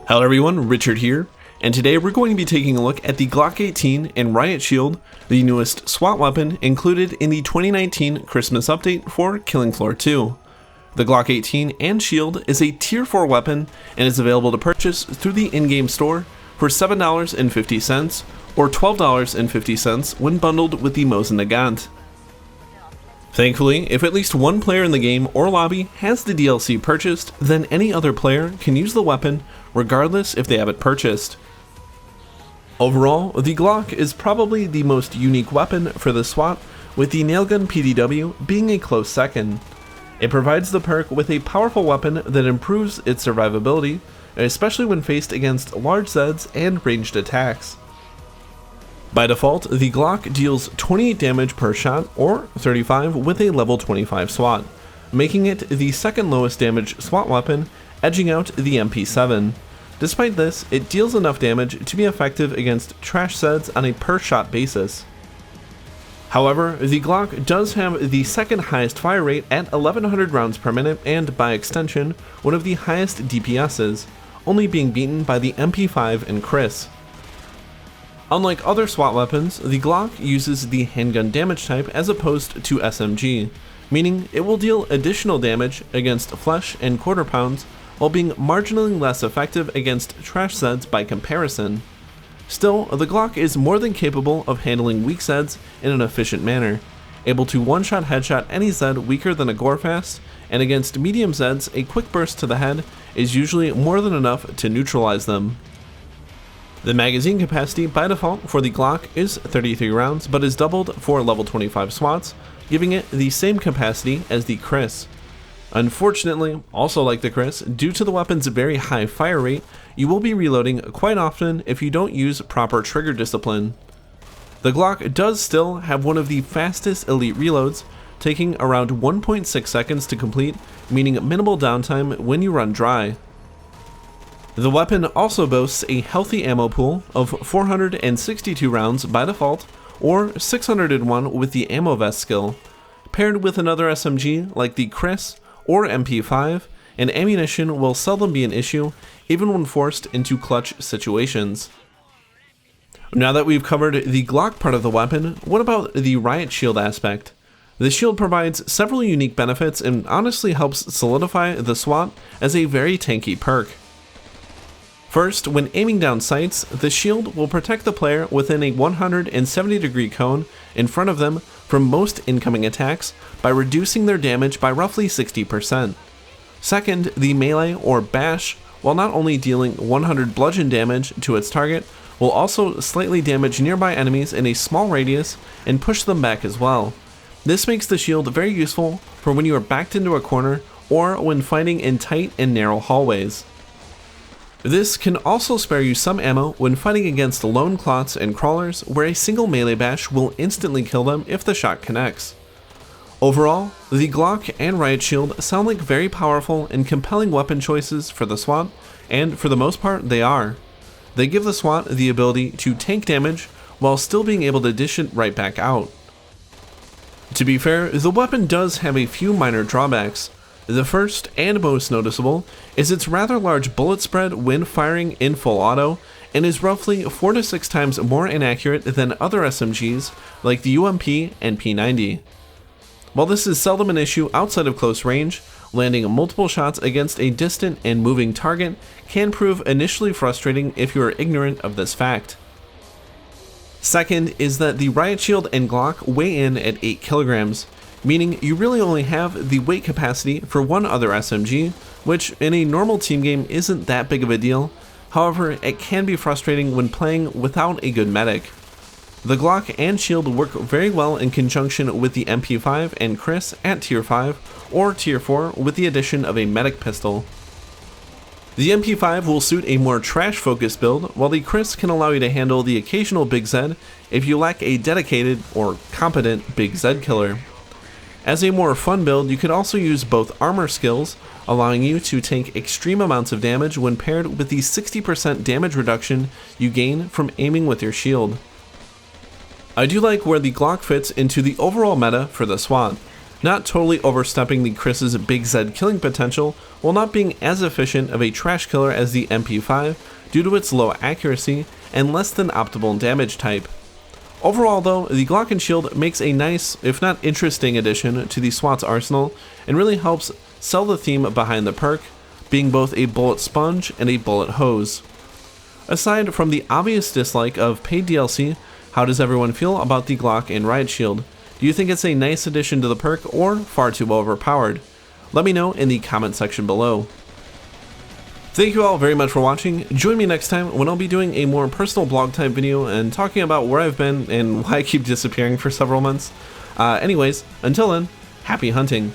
Hello everyone, Richard here, and today we're going to be taking a look at the Glock 18 and Riot Shield, the newest SWAT weapon included in the 2019 Christmas update for Killing Floor 2. The Glock 18 and Shield is a Tier 4 weapon and is available to purchase through the in-game store for $7.50 or $12.50 when bundled with the Mosin Nagant. Thankfully, if at least one player in the game or lobby has the DLC purchased, then any other player can use the weapon regardless if they have it purchased. Overall, the Glock is probably the most unique weapon for the SWAT, with the Nailgun PDW being a close second. It provides the perk with a powerful weapon that improves its survivability, especially when faced against large Zeds and ranged attacks. By default, the Glock deals 28 damage per shot, or 35 with a level 25 SWAT, making it the second lowest damage SWAT weapon, edging out the MP7. Despite this, it deals enough damage to be effective against trash Zeds on a per shot basis. However, the Glock does have the second highest fire rate at 1100 rounds per minute and, by extension, one of the highest DPSs, only being beaten by the MP5 and Chris. Unlike other SWAT weapons, the Glock uses the handgun damage type as opposed to SMG, meaning it will deal additional damage against flesh and quarter pounds while being marginally less effective against trash Zeds by comparison. Still, the Glock is more than capable of handling weak Zeds in an efficient manner, able to one-shot headshot any Zed weaker than a Gorefast, and against medium Zeds, a quick burst to the head is usually more than enough to neutralize them. The magazine capacity by default for the Glock is 33 rounds, but is doubled for level 25 SWATs, giving it the same capacity as the Chris. Unfortunately, also like the Chris, due to the weapon's very high fire rate, you will be reloading quite often if you don't use proper trigger discipline. The Glock does still have one of the fastest elite reloads, taking around 1.6 seconds to complete, meaning minimal downtime when you run dry. The weapon also boasts a healthy ammo pool of 462 rounds by default, or 601 with the ammo vest skill. Paired with another SMG like the Chris or MP5, and ammunition will seldom be an issue, even when forced into clutch situations. Now that we've covered the Glock part of the weapon, what about the Riot Shield aspect? The shield provides several unique benefits and honestly helps solidify the SWAT as a very tanky perk. First, when aiming down sights, the shield will protect the player within a 170-degree cone in front of them from most incoming attacks by reducing their damage by roughly 60%. Second, the melee or bash, while not only dealing 100 bludgeon damage to its target, will also slightly damage nearby enemies in a small radius and push them back as well. This makes the shield very useful for when you are backed into a corner or when fighting in tight and narrow hallways. This can also spare you some ammo when fighting against lone clots and crawlers, where a single melee bash will instantly kill them if the shot connects. Overall, the Glock and Riot Shield sound like very powerful and compelling weapon choices for the SWAT, and for the most part they are. They give the SWAT the ability to tank damage while still being able to dish it right back out. To be fair, the weapon does have a few minor drawbacks. The first and most noticeable is its rather large bullet spread when firing in full auto, and is roughly 4 to 6 times more inaccurate than other SMGs like the UMP and P90. While this is seldom an issue outside of close range, landing multiple shots against a distant and moving target can prove initially frustrating if you are ignorant of this fact. Second is that the Riot Shield and Glock weigh in at 8 kilograms, meaning you really only have the weight capacity for one other SMG, which in a normal team game isn't that big of a deal. However, it can be frustrating when playing without a good medic. The Glock and Shield work very well in conjunction with the MP5 and Chris at Tier 5 or Tier 4 with the addition of a medic pistol. The MP5 will suit a more trash-focused build, while the Chris can allow you to handle the occasional Big Zed if you lack a dedicated or competent Big Zed killer. As a more fun build, you could also use both armor skills, allowing you to take extreme amounts of damage when paired with the 60% damage reduction you gain from aiming with your shield. I do like where the Glock fits into the overall meta for the SWAT. not totally overstepping the Chris's Big Z killing potential while not being as efficient of a trash killer as the MP5 due to its low accuracy and less than optimal damage type. Overall though, the Glock and Shield makes a nice, if not interesting addition to the SWAT's arsenal and really helps sell the theme behind the perk, being both a bullet sponge and a bullet hose. Aside from the obvious dislike of paid DLC, how does everyone feel about the Glock and Riot Shield? Do you think it's a nice addition to the perk or far too overpowered? Let me know in the comment section below. Thank you all very much for watching. Join me next time when I'll be doing a more personal blog type video and talking about where I've been and why I keep disappearing for several months. Anyways, until then, happy hunting.